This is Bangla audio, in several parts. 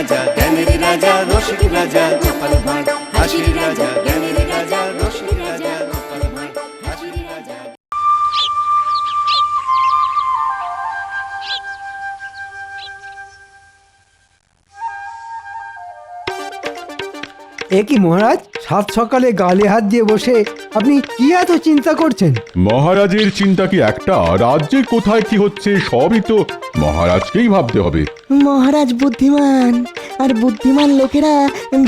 রাজা জ্ঞানের রাজা রসিক রাজা গোপাল ভাঁড় হাসির রাজা জ্ঞানের রাজা রসিক রাজা গোপাল ভাঁড় হাসির রাজা। এ কি মহারাজ, সাত সকালে গালে হাত দিয়ে বসে আপনি কি এত চিন্তা করছেন? মহারাজের চিন্তা কি একটা? রাজ্যে কোথায় কি হচ্ছে সবই তো মহারাজকেই ভাবতে হবে। মহারাজ বুদ্ধিমান, আর বুদ্ধিমান লোকেরা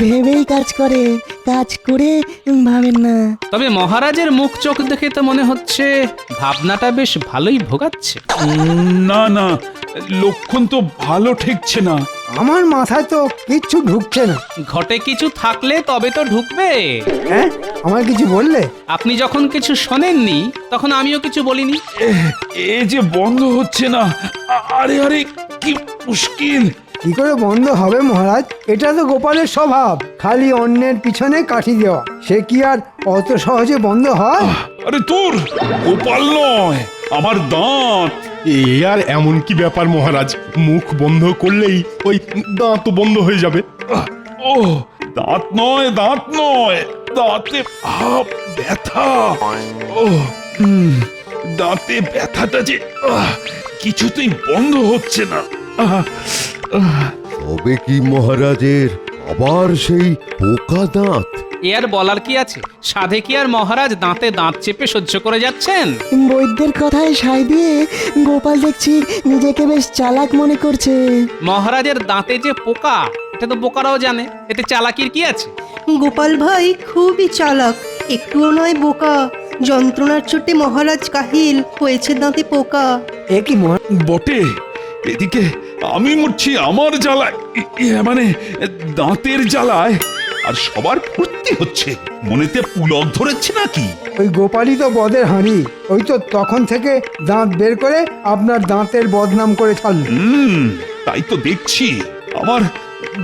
ভেবেই কাজ করে, কাজ করে ভাবেন না। তবে মহারাজের মুখ চোখ দেখে তো মনে হচ্ছে ভাবনাটা বেশ ভালোই ভোগাচ্ছে। না না, লক্ষণ তো ভালো ঠেকছে না। আমার মাথায় তো কিচ্ছু ঢুকছে না। ঘটে কিছু থাকলে তবে তো ঢুকবে। হ্যাঁ, আমার কিছু বললে? আপনি যখন কিছু শোনেননি তখন আমিও কিছু বলিনি। এ যে বন্ধ হচ্ছে না। আরে আরে, কি মুশকিল। কি করে বন্ধ হবে মহারাজ? এটা তো গোপালের স্বভাব, খালি অন্যের পিছনে কাঠি দেওয়া। সে কি আর অত সহজে বন্ধ হয়? আরে তোর গোপাল নয়, আমার দাঁত। এ আর এমন কি ব্যাপার মহারাজ, মুখ বন্ধ করলেই ওই দাঁত বন্ধ হয়ে যাবে। ও দাঁত নয়, দাঁত নয়, দাঁতে ব্যথা। ও দাঁতে ব্যথাটা যে কিছুতেই বন্ধ হচ্ছে না। তবে কি মহারাজের আবার সেই পোকা দাঁত? এ আর বলার কি আছে? সাধে কি আর মহারাজ দাঁতে দাঁত চেপে সহ্য করে যাচ্ছেন? বৈদ্যের কথায় সায় দিয়ে গোপাল দেখছি নিজেকে বেশ চালাক মনে করছে। মহারাজের দাঁতে যে পোকা, এটা তো বোকারাও জানে, এতে চালাকির কি আছে? গোপাল ভাই খুবই চালাক, একটুও নয় বোকা। যন্ত্রণার চোটে মহারাজ কাহিল, হয়েছে দাঁতে পোকা। এ কি মহারাজ? বটে, এদিকে আমি মরছি আমার জ্বালায়, মানে দাঁতের জ্বালায়। আর সবার ফুর্তি হচ্ছে, মনেতে পুলক ধরেছে নাকি? ওই গোপালই তো বদের হাঁড়ি। ওই তো তখন থেকে দাঁত বের করে আপনার দাঁতের বদনাম করে ছাড়ল। তাই তো দেখছি। আমার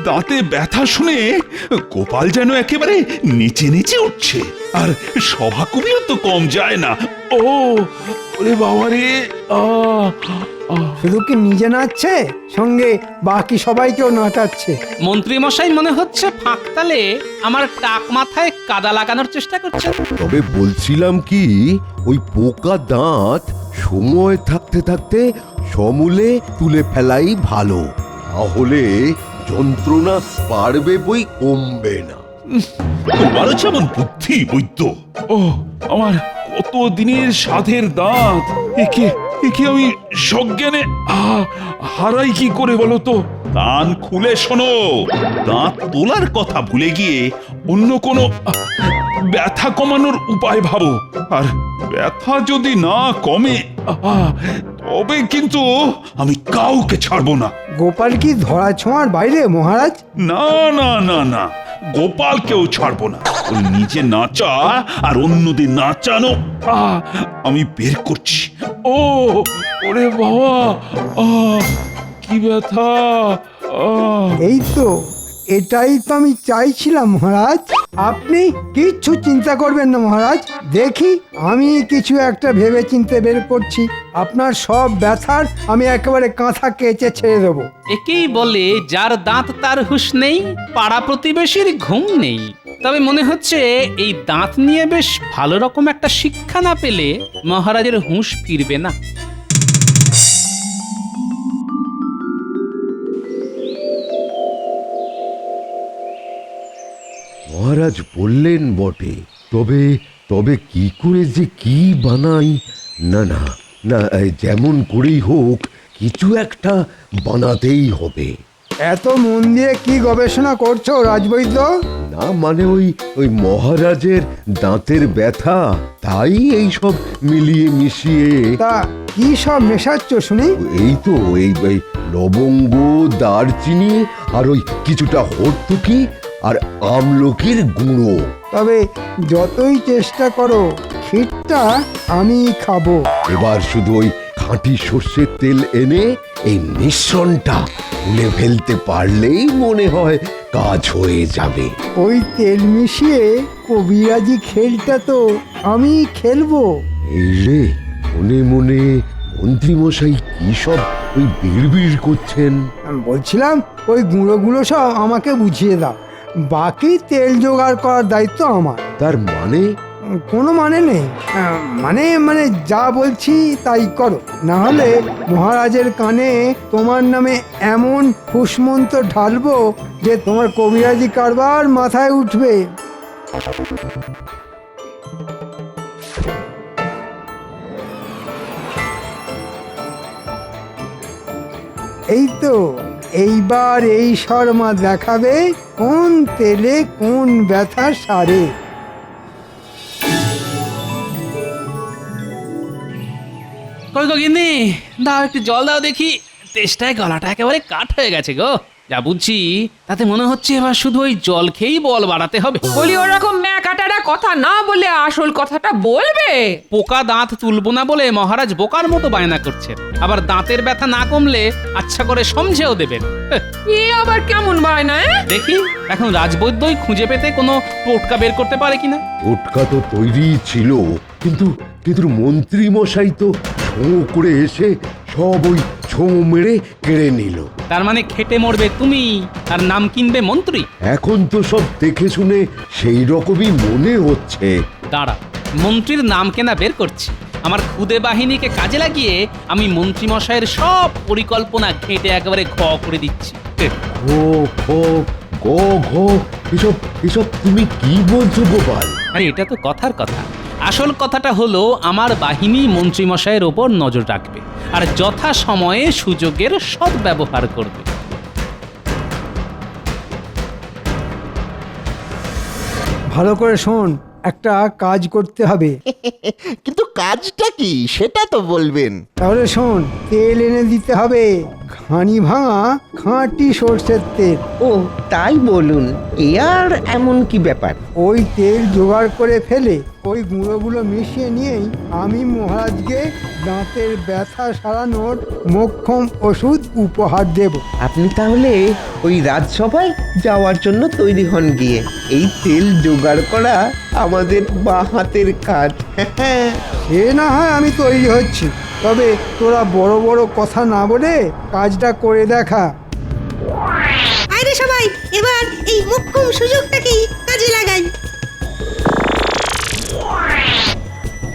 দাঁতে ব্যথা শুনে গোপাল যেন একেবারে নিচে নিচে উঠছে। আর সভা কবিও তো কম যায় না। ও ওরে বাবা রে। শুধু কি নিজে নাচছে, সঙ্গে বাকি সবাইকেও নাচাচ্ছে। মন্ত্রী মশাই মনে হচ্ছে ফাঁকতালে আমার টাক মাথায় কাদা লাগানোর চেষ্টা করছেন। তবে বলছিলাম কি, ওই পোকা দাঁত সময় থাকতে থাকতে সমূলে তুলে ফেলাই ভালো, তাহলে যন্ত্রণা পারবে বই কমবে না। তোমারও যেমন বুদ্ধি বৈদ্য। ও আমার কত দিনের সাধের দাঁত, একে একে আমি সজ্ঞানে হারাই কি করে বলো তো? কান খুলে শোনো, দাঁত তোলার কথা ভুলে গিয়ে অন্য কোনো ব্যথা কমানোর উপায় ভাবো। আর ব্যথা যদি না কমে, তবে কিন্তু আমি কাউকে ছাড়বো না। গোপাল কি ধরা ছোঁয়ার বাইরে মহারাজ? না না না না, গোপালকেও ছাড়বো না। ওই নিজে নাচা আর অন্যদের নাচানো আমি বের করছি। ও ওরে বাবা, কি ব্যথা! এই তো, এটাই তো আমি চাইছিলাম মহারাজ। আপনি কিচ্ছু চিন্তা করবেন না মহারাজ, দেখি আমি কিছু একটা ভেবে চিন্তে বের করছি। আপনার সব ব্যথার আমি একেবারে কাঁথা কেচে ছেড়ে দেবো। একেই বলে যার দাঁত তার হুঁশ নেই, পাড়া প্রতিবেশীর ঘুম নেই। তবে মনে হচ্ছে এই দাঁত নিয়ে বেশ ভালো রকম একটা শিক্ষা না পেলে মহারাজের হুঁশ ফিরবে না। মহারাজ বললেন বটে, তবে তবে কি করে যে কি বানাই? না না না, যেমন করেই হোক কিছু একটা বানাতেই হবে। এত মন দিয়ে কি গবেষণা করছো রাজবৈদ্য? না মানে ওই মহারাজের দাঁতের ব্যথা, তাই এই সব মিলিয়ে মিশিয়ে। তা কি সব মেশাচ্ছ শুনি? এই তো এই লবঙ্গ, দারচিনি আর ওই কিছুটা হর্তুকি আর আমলকির গুঁড়ো। তবে যতই চেষ্টা করো, ক্ষীরটা আমি খাবো। এবার শুধু ওই খাঁটি সর্ষের তেল এনে এই মিশ্রণটা তুলে ফেলতে পারলেই মনে হয় কাজ হয়ে যাবে। ওই তেল মিশিয়ে কবিরাজি খেলটা তো আমি খেলবো। এই রে, মনে মনে মন্ত্রীমশাই কি সব ওই বিড়বিড় করছেন? বলছিলাম ওই গুঁড়োগুলো সব আমাকে বুঝিয়ে দাও, বাকি তেল জোগাড় করার দায়িত্ব আমার। তার মানে? কোনো মানে নেই, মানে মানে যা বলছি তাই করো, না হলে মহারাজের কানে তোমার নামে এমন ফুসমন্ত ঢালবো যে তোমার কবিরাজি কারবার মাথায় উঠবে। এই তো, এইবার এই শর্মা দেখাবে কোন তেলে কোন ব্যথা সারে। কই গো গিন্নি, দাও একটু জল দাও দেখি, তেষ্টায় গলাটা একেবারে কাঠ হয়ে গেছে গো। যা বুঝছি তাতে মনে হচ্ছে এবার শুধু ওই জল খেয়েই বল বাড়াতে হবে। বলি ওরকম ম্যাকাটারা কথা না বলে আসল কথাটা বলবে। পোকা দাঁত তুলবো না বলে মহারাজ বোকার মতো বায়না করছেন, আবার দাঁতের ব্যথা না কমলে আচ্ছা করে সমঝেও দেবেন। এ আবার কেমন বায়না? দেখি এখন রাজবৈদ্যই খুঁজে পেতে কোনো টোটকা বের করতে পারে কিনা। ওটকা তো তৈরি ছিল, কিন্তু কিন্তু মন্ত্রী মশাই তো ছোঁ করে এসে সব ওই ছোঁ মেরে কেড়ে নিল। তার মানে খেটে মরবে তুমি আর নাম কিনবে মন্ত্রী? এখন তো সব দেখে শুনে সেই রকমই মনে হচ্ছে। দাঁড়া, মন্ত্রীর নাম কেনা বের করছি। আমার খুদে বাহিনীকে কাজে লাগিয়ে আমি মন্ত্রী মশাইয়ের সব পরিকল্পনা ঘেঁটে একেবারে ঘ করে দিচ্ছি। ঘো ঘো গো ঘো, এসব এসব তুমি কি বলছো গোপাল? আরে এটা তো কথার কথা। আসল কথাটা হলো আমার বাহিনী মন্ত্রী মশাইয়ের ওপর নজর রাখবে আর যথা সময়ে সুযোগের সদ্ব্যবহার করবে। ভালো করে শোন, একটা কাজ করতে হবে। কিন্তু কাজটা কি সেটা তো বলবেন। তাহলে শোন, তেল এনে দিতে হবে, ঘানি ভাঙা খাঁটি সর্ষের তেল। ও তাই বলুন, এ আর এমন কি ব্যাপার? ওই তেল জোগাড় করে ফেলে ওই গুঁড়োগুলো মিশিয়ে নিয়েই আমি মহারাজকে দাঁতের ব্যথা সারানোর মোক্ষম ওষুধ উপহার দেব। আপনি তাহলে ওই রাজসভায় যাওয়ার জন্য তৈরি হন গিয়ে। এই তেল জোগাড় করা আমাদের বাঁ হাতের কাজ। সে না হয় আমি তৈরি হচ্ছি, তবে তোরা বড় বড় কথা না বলে কাজটা করে দেখা। আরে সবাই এবার এই মোক্ষম সুযোগটাকেই কাজে লাগাই।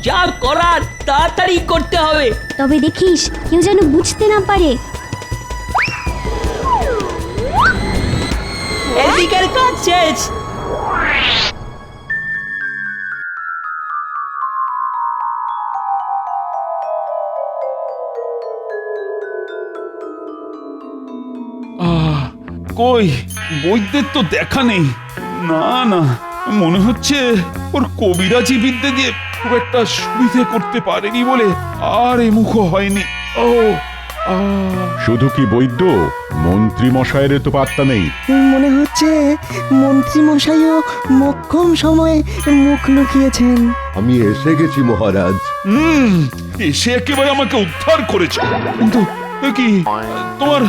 যা করার তাড়াতাড়ি করতে হবে। তবে দেখিস কেউ যেন বুঝতে না পারে। এদিকের কাজ শেষ। কই বৈদ্যের তো দেখা নেই। না না, মনে হচ্ছে ওর কবিরাজি বিদ্যে দিয়ে খুব একটা সুবিধে করতে পারেনি বলে আর এ মুখো হয়নি। ও শুধু কি বৈদ্য, মন্ত্রী মশাইয়ের তো পাত্তা নেই। মনে হচ্ছে মন্ত্রী মশাইও মোক্ষম সময়ে মুখ লুকিয়েছেন। আমি এসে গেছি মহারাজ। এসে একেবারে আমাকে উদ্ধার করেছে। কিন্তু এ কি, তোমার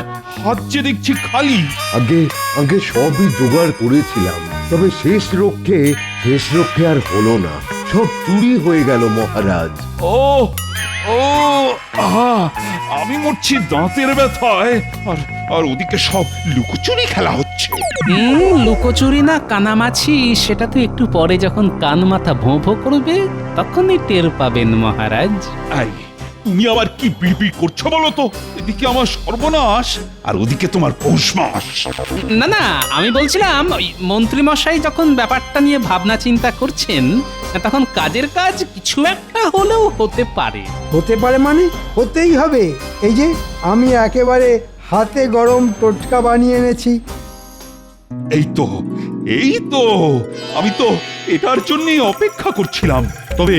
হাত যে দেখছি খালি। আগে আগে সবই জোগাড় করেছিলাম, তবে শেষ রক্ষে আর হলো না, সব চুরি হয়ে গেল মহারাজ। ও ও আহা, আমি মরছি দাঁতের ব্যথায়, আর আর ওদিকে সব লুকোচুরি খেলা হচ্ছে। লুকোচুরি না কানামাছি সেটা তো একটু পরে যখন কান মাথা ভোঁ ভোঁ করবে তখনই টের পাবেন মহারাজ। আই, তুমি আবার কি বিড়বিড় করছো বলো তো? এদিকে আমার সর্বনাশ আর ওদিকে তোমার পৌষ মাস। না না, আমি বলছিলাম ওই মন্ত্রী মশাই যখন ব্যাপারটা নিয়ে ভাবনা চিন্তা করছেন তখন কাজের কাজ কিছু একটা হলেও হতে পারে। হতে পারে মানে হতেই হবে। এই যে আমি একেবারে হাতে গরম টোটকা বানিয়ে এনেছি। এই তো আমি তো এটার জন্যই অপেক্ষা করছিলাম। তবে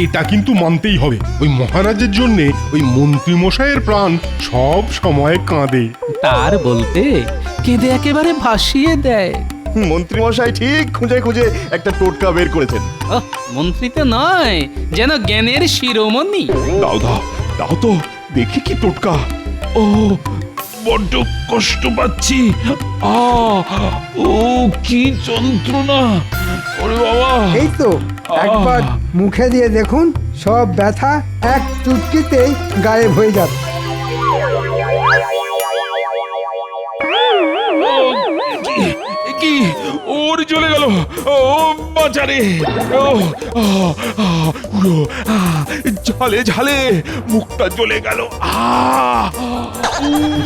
এটা কিন্তু মানতেই হবে, ওই মহারাজের জন্য ওই মন্ত্রী মশাইয়ের প্রাণ সব সময় কাঁদে। তার বলতে কেঁদে একেবারে ভাসিয়ে দেয়। মন্ত্রী মশাই ঠিক খুঁজে খুঁজে একটা টোটকা বের করেছেন। মন্ত্রী তো নয়, যেন জ্ঞানের শিরোমণি। দাও দাও দাও তো দেখি কি টোটকা। ও বড্ড কষ্ট পাচ্ছি। ও কি যন্ত্রণা! ওরে বাবা! এই তো একবার মুখে দিয়ে দেখুন, সব ব্যথা এক চুটকিতেই গায়েব হয়ে যাবে। ওর জ্বলে গেল, ও বাঁচারে, ও ঝালে ঝালে মুখটা জ্বলে গেল।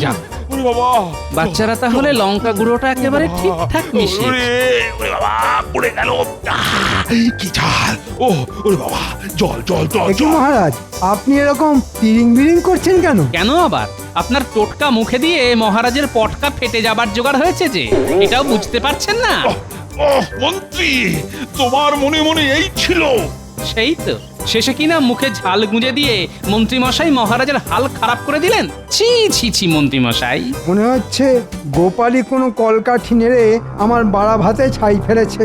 যা ওরে বাবা, বাচ্চারা তাহলে লঙ্কা গুঁড়োটা একেবারে ঠিকঠাক মিশিয়ে ওরে ওরে বাবা, পড়ে গেল, কি ঝাল। ও ওরে বাবা, জল জল জল একই মহারাজ, আপনি এরকম তিরিং বিরিং করছেন কেন? কেন আবার? আপনার টোটকা মুখে দিয়ে মহারাজের পটকা ফেটে যাবার জোগাড় হয়েছে যে, এটাও বুঝতে পারছেন না? মন্ত্রী, তোমার মনে মনে এই ছিল? সেই তো, শেষে কিনা মুখে ঝাল গুঁজে দিয়ে মন্ত্রী মশাই মহারাজের হাল খারাপ করে দিলেন। ছি ছি ছি মন্ত্রী মশাই, মনে হচ্ছে গোপালই কোনো কলকাঠি নেড়ে আমার বাড়া ভাতে ছাই ফেলেছে।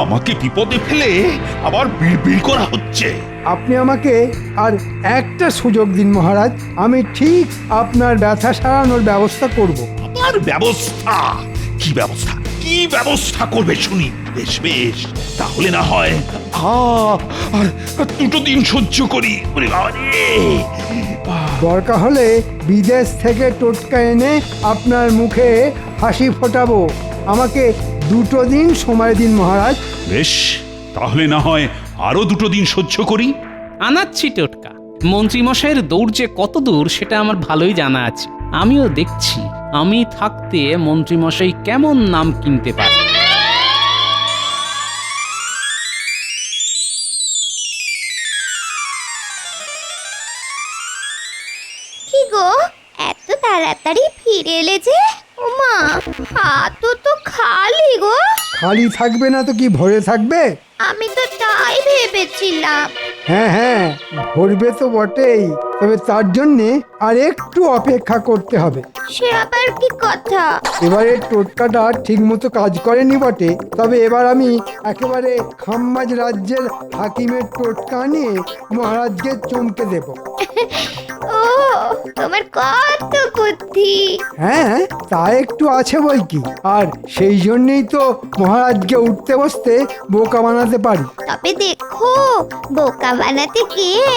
আমাকে বিপদে ফেলে আবার বিড়বিড় করা হচ্ছে। আপনি আমাকে আর একটা সুযোগ দিন মহারাজ, আমি ঠিক আপনার ব্যথা সারানোর ব্যবস্থা করব। আমার ব্যবস্থা? কি ব্যবস্থা? কি ব্যবস্থা করবে শুনি? বেশ বেশ, তাহলে না হয় আর 2 দিন সহ্য করি। ওরে বাবা রে, দরকার হলে বিদেশ থেকে টোটকা এনে আপনার মুখে হাসি ফোটাবো। আমাকে 2 দিন সময় দিন মহারাজ। বেশ, তাহলে না হয় আরো 2 দিন সহ্য করি। আনাচ্ছি টোটকা। মন্ত্রী মশাইয়ের দৌড় যে কত দূর সেটা আমার ভালোই জানা আছে। আমিও দেখছি আমি থাকতে মন্ত্রী মশাই কেমন নাম কিনতে পারে। কি গো, এত তাড়াতাড়ি ফিরে এলে যে? ওমা, হাত তো খালি গো। খালি থাকবে না তো কি ভরে থাকবে? আমি তো তাই ভেবেছিলাম। হ্যাঁ হ্যাঁ, ভরবে তো বটেই, তবে তার জন্যে আর একটু অপেক্ষা করতে হবে। সে আবার কি কথা? এবারে টোটকাটা ঠিক মতো কাজ করেনি বটে, তবে এবার আমি একেবারে খাম্বাজ রাজ্যের হাকিমের টোটকা নিয়ে মহারাজকে চমকে দেব। ও, তোমার কত বুদ্ধি! হ্যাঁ, তা একটু আছে বই কি, আর সেই জন্যই তো মহারাজকে উঠতে বসতে বোকা বানাতে পারি। তবে দেখো, বোকা বানাতে গিয়ে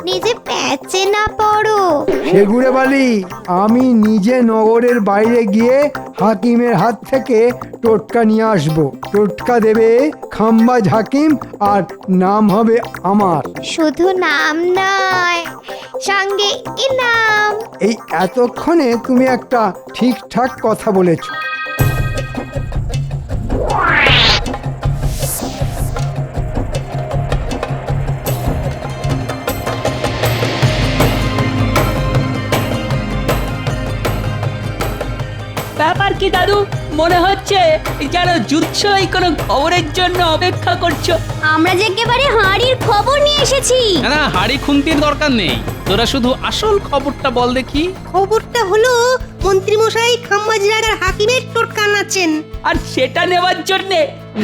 নিজে প্যাচে না পড়ো। সেগুড়ে বালি, আমি নিজে নগরের বাইরে গিয়ে হাকিমের হাত থেকে টোটকা নিয়ে আসবো। টোটকা দেবে খাম্বাজ হাকিম, আর নাম হবে আমার। শুধু নাম নয়, সঙ্গে ইনাম। এই এতক্ষণে তুমি একটা ঠিকঠাক কথা বলেছো। ব্যাপার কি দাদু? মনে হচ্ছে যেন যুদ্ধই কোনো খবরের জন্য অপেক্ষা করছো। আমরা যে একেবারে হাঁড়ির খবর নিয়ে এসেছি। না, হাড়ি খুন্তির দরকার নেই, তোরা শুধু আসল খবরটা বল দেখি। খবরটা হলো মন্ত্রীমশাই খাম্বাজ রাজার হাকিমের টোটকা নাচেন। আর সেটা নেওয়ার জন্য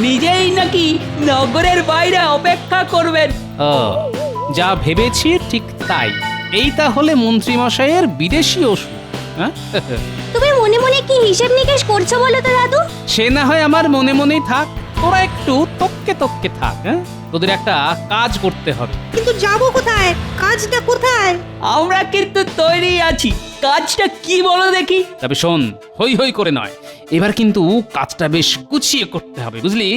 নিজেই নাকি নগরের বাইরে অপেক্ষা করবেন। ও, যা ভেবেছি ঠিক তাই। এই তাহলে মন্ত্রী মশাইয়ের বিদেশি ওষুধ। হ্যাঁ, তুমি মনে মনে কি হিসেব নিকেশ করছো বলো তো দাদু? সে না হয় আমার মনে মনেই থাক, তোরা একটু তককে তককে থাক। হ্যাঁ, তোদের একটা কাজ করতে হবে। কিন্তু যাবো কোথায়? কাজটা কোথায়? আমরা কিন্তু তৈরি আছি। কাজটা কি বলো দেখি? তবে শোন, হই হই করে নয়, এবার কিন্তু কাজটা বেশ গুছিয়ে করতে হবে, বুঝলি?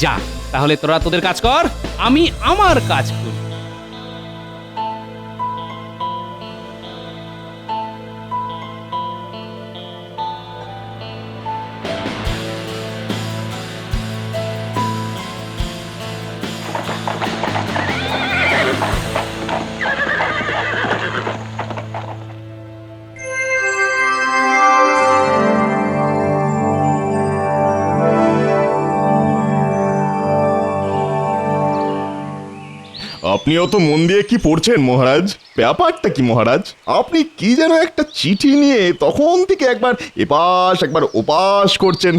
যা, তাহলে তোরা তোদের কাজ কর, আমি আমার কাজ করি। আপনিও তো মন দিয়ে কি পড়ছেন মহারাজ? ব্যাপারটা কি মহারাজ? আপনি কি যেন একটা চিঠি নিয়ে তখন থেকে একবার এপাশ একবার ওপাশ করছেন।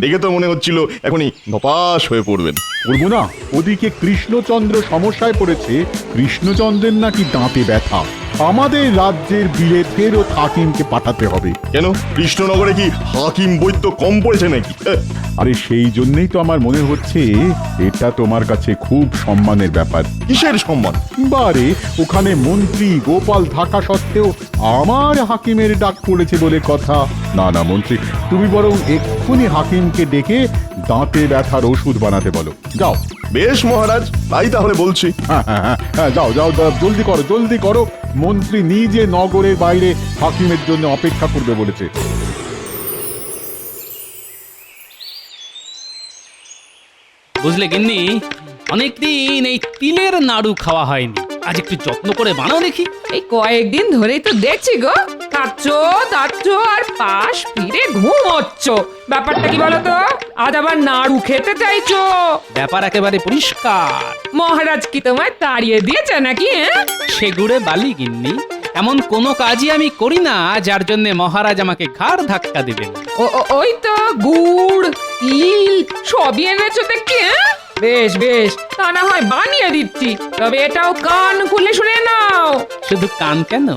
দেখে তো মনে হচ্ছিল এখনই ধপাস হয়ে পড়বেন। বলবো না, ওদিকে কৃষ্ণচন্দ্র সমস্যায় পড়েছে। কৃষ্ণচন্দ্রের নাকি দাঁতে ব্যথা, আমাদের রাজ্যের বিলে ফেরত হাকিমকে পাঠাতে হবে। কেন, কৃষ্ণনগরে কি হাকিম বৈদ্য কম পড়েছে নাকি? আরে সেই জন্যই তো আমার মনে হচ্ছে এটা তোমার কাছে খুব সম্মানের ব্যাপার। কিসের সম্মান? বারে, ওখানে মন্ত্রী গোপাল থাকা সত্ত্বেও আমার হাকিমের ডাক পড়েছে বলে কথা। না না মন্ত্রী, তুমি বরং এক্ষুনি হাকিমকে ডেকে দাঁতে ব্যথার ওষুধ বানাতে বলো। যাও। বেশ মহারাজ, তাই তাহলে বলছি। হ্যাঁ, যাও যাও, জলদি করো। মন্ত্রী নিজে নগরের বাইরে হাকিমের জন্য অপেক্ষা করবে বলেছে। বুঝলে গিন্নি, অনেকদিন এই তিলের নাড়ু খাওয়া হয়নি, আজ একটু যত্ন করে বানাও দেখি। এই কয়েকদিন ধরেই তো দেখছি গো, খাচ্ছ দাচ্ছ আর পাশ ফিরে ঘুমোচ্ছ। ব্যাপারটা কি বলো তো? আজ আবার নাড়ু খেতে চাইছো? ব্যাপার একেবারে পরিষ্কার। মহারাজ কি তোমায় তাড়িয়ে দিয়েছে নাকি? সেগুড়ে বালি গিন্নি, এমন কোনো কাজই আমি করি না যার জন্য মহারাজ আমাকে ঘাড় ধাক্কা দেবেন। ওই তো গুড় তিল সবই এনেছো দেখছি। বেশ বেশ, তা না হয় বানিয়ে দিচ্ছি, তবে এটাও কান খুলে শুনে নাও। শুধু কান কেন,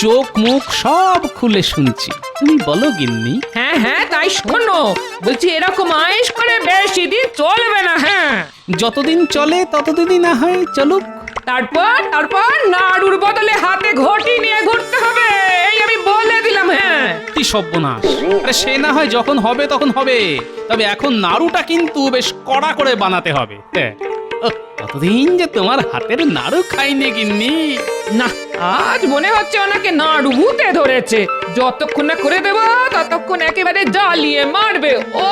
চোখ মুখ সব খুলে শুনছি। তুমি বলো গিন্নি। হ্যাঁ তাই শোনো, বলছি এরকম আয়েশ করে বেশি দিন চলবে না। হ্যাঁ, যতদিন চলে ততদিনই না হয় চলুক। তারপর নাড়ুর বদলে হাতে ঘটি নিয়ে ঘুরতে হবে, এই আমি বলে দিলাম। হ্যাঁ, কি সর্বনাশ! আরে সে না হয় যখন হবে তখন হবে, তবে এখন নাড়ুটা কিন্তু বেশ কড়া করে বানাতে হবে। কতদিন যে তোমার হাতের নাড়ু খাইনি গিন্নি। না, আজ মনে হচ্ছে ওনাকে নাড়ু ভূতে ধরেছে। যতক্ষণ না করে দেবো ততক্ষণ একেবারে জ্বালিয়ে মারবে। ও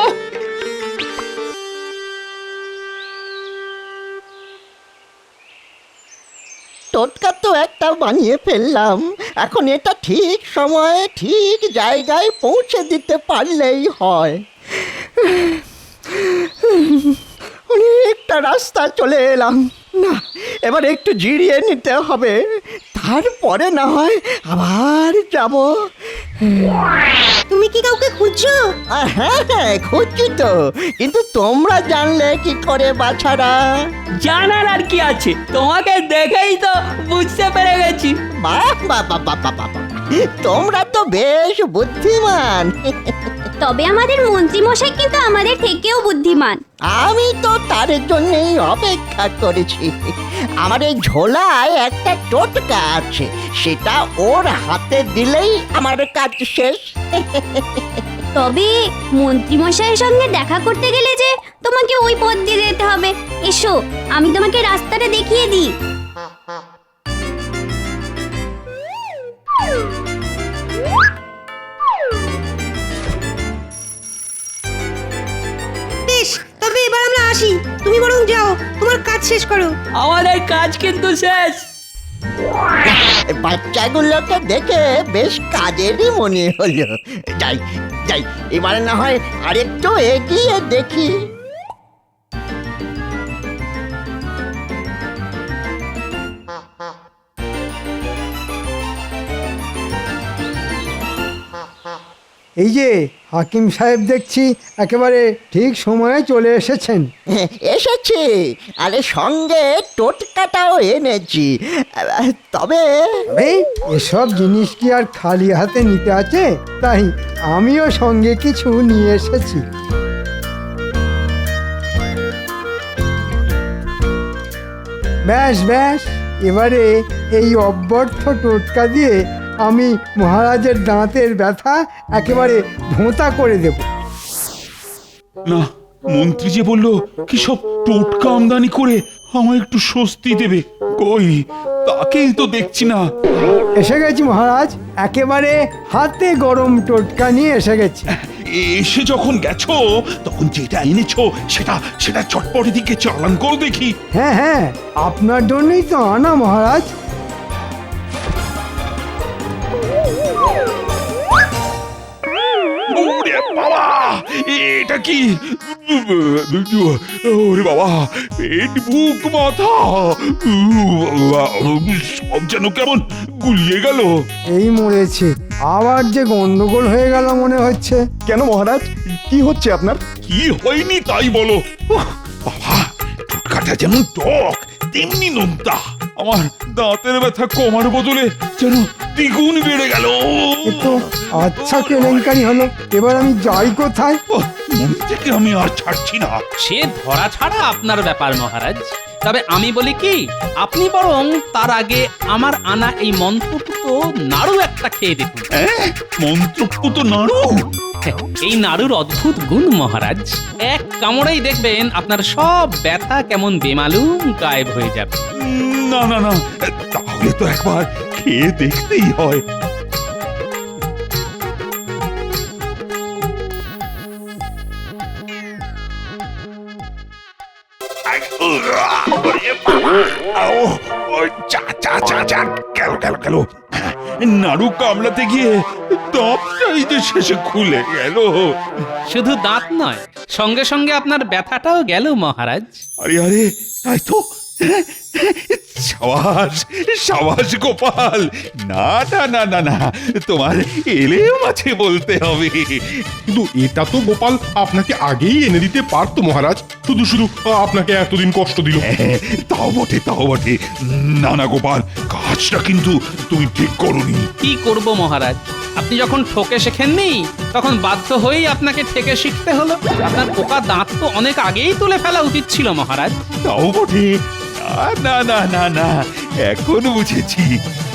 টোটকা তো একটা বানিয়ে ফেললাম, এখন এটা ঠিক সময়ে ঠিক জায়গায় পৌঁছে দিতে পারলেই হয়। অনেকটা রাস্তা চলে এলাম, না এবার একটু জিরিয়ে নিতে হবে, তারপরে না হয় আবার যাব। তুমি কি কাউকে খুঁজছো? হ্যাঁ খুঁজছি তো, কিন্তু তোমরা জানলে কি করে বাছারা? জানার আর কি আছে, তোমাকে দেখেই তো বুঝতে পেরে গেছি। বাহ, তোমরা তো বেশ বুদ্ধিমান। তবে আমাদের মন্ত্রী মশাই কিন্তু আমাদের থেকেও বুদ্ধিমান। আমি তো তার জন্যই অপেক্ষা করেছি। আমার এই ঝোলায় একটা টোটকা আছে, সেটা ওর হাতে দিলেই আমার কাজ শেষ। তবে মন্ত্রী মশাইয়ের সঙ্গে দেখা করতে গেলে যে তোমাকে ওই পথ দিয়ে যেতে হবে। এসো, আমি তোমাকে রাস্তাটা দেখিয়ে দিই। বেশ, তবে এবার আমরা আসি, তুমি বরং যাও, তোমার কাজ শেষ করো। আমাদের কাজ কিন্তু শেষ। বাচ্চাগুলোকে দেখে বেশ কাজেরই মনে হলো। যাই, এবারে না হয় আরেকটু এগিয়ে দেখি। এই যে হাকিম সাহেব, দেখছি একেবারে ঠিক সময়ে চলে এসেছেন। এসেছি, আরে সঙ্গে টোটকাটাও এনেছি। তবে এসব জিনিস কি আর খালি হাতে নিতে আছে? তাই আমিও সঙ্গে কিছু নিয়ে এসেছি। ব্যাস, এবারে এই অব্যর্থ টোটকা দিয়ে আমি মহারাজের দাঁতের ব্যথা একেবারে ভোঁতা করে দেব। না, মন্ত্রী যে বললো কি সব টোটকা আমদানি করে আমায় একটু স্বস্তি দেবে, কই তাকেই তো দেখছি না। এসে গেছি মহারাজ, একেবারে হাতে গরম টোটকা নিয়ে এসে গেছি। এসে যখন গেছো তখন যেটা এনেছো সেটা চটপট দিকে চালান করো দেখি। হ্যাঁ, আপনার জন্যই তো আনা মহারাজ। ওরে বাবা, এটা কি? ওরে বাবা, পেট বুক মাথা সব যেন কেমন গুলিয়ে গেল। এই মরেছে, আবার যে গন্ডগোল হয়ে গেল মনে হচ্ছে। কেন মহারাজ, কি হচ্ছে আপনার? কি হয়নি তাই বলো। বাবা, টোটকাটা যেমন টক তেমনি নোনতা। আমার দাঁতের ব্যথা কমার বদলে যেন দ্বিগুণ বেড়ে গেল। তো আচ্ছা কেলেঙ্কারি হলো, এবার আমি যাই কোথায়? মন থেকে আমি আর ছাড়ছি না। সে ধরা ছাড়া আপনার ব্যাপার মহারাজ, তবে আমি বলি কি, আপনি বরং তার আগে আমার আনা এই মন্ত্রপুত নাড়ু একটা খেয়ে দেখুন। মন্ত্রপুত নাড়ু? এই নাড়ুর অদ্ভুত গুণ মহারাজ, এক কামড়েই দেখবেন আপনার সব ব্যথা কেমন বেমালুম গায়েব হয়ে যাবে। না না না, তাহলে তো একবার খেয়ে দেখতেই হয়। গেল নাড়ু কামড়াতে গিয়ে দাঁতটাই যে শেষে খুলে গেল। শুধু দাঁত নয়, সঙ্গে সঙ্গে আপনার ব্যথাটাও গেল মহারাজ। আরে আরে, তাই তো। সাবাস সাবাস গোপাল, না না না না না, তোমার এলেও মাঝে বলতে হবে। কিন্তু এটা তো গোপাল আপনাকে আগেই এনে দিতে পারতো মহারাজ, শুধু শুধু আপনাকে এতদিন কষ্ট দিল। তাও বটে তাও বটে। না না গোপাল, কাজটা কিন্তু তুমি ঠিক করোনি। কি করব মহারাজ, আপনি যখন ঠকে শেখেননি তখন বাধ্য হয়েই আপনাকে ঠেকে শিখতে হলো। আপনার পোকা দাঁত তো অনেক আগেই তুলে ফেলা উচিত ছিল মহারাজ। তাও বটে। না না না না, এখন বুঝেছি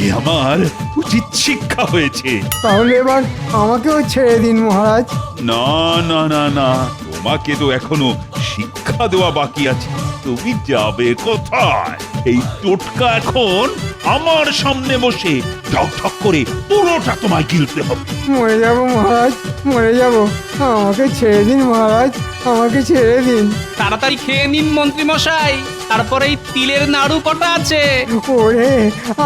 এ আমার উচিত শিক্ষা হয়েছে। তাহলে এবার আমাকেও ছেড়ে দিন মহারাজ। না না না না, তোমাকে তো এখনো শিক্ষা দেওয়া বাকি আছে। তুমি যাবে কোথায়? এই টোটকা এখন আমার সামনে বসে ঠক ঠক করে পুরোটা তোমায় গিলতে হবে। মরে যাব মহারাজ, মরে যাব। আমাকে ছেড়ে দিন মহারাজ, আমাকে ছেড়ে দিন। তাড়াতাড়ি খেয়ে নিন মন্ত্রী মশাই, তারপরে এই তিলের নাড়ু কটা আছে। ওরে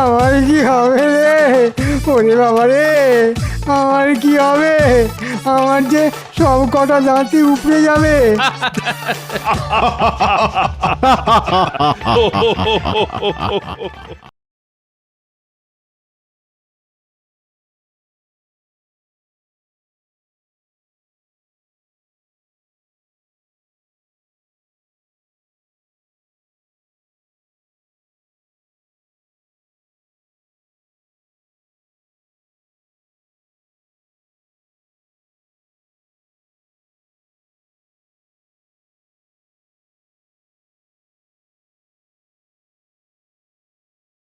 আমার কি হবে রে, ওরে বাবা রে, আমার কি হবে? আমার যে সব কটা দাঁতই উপড়ে যাবে।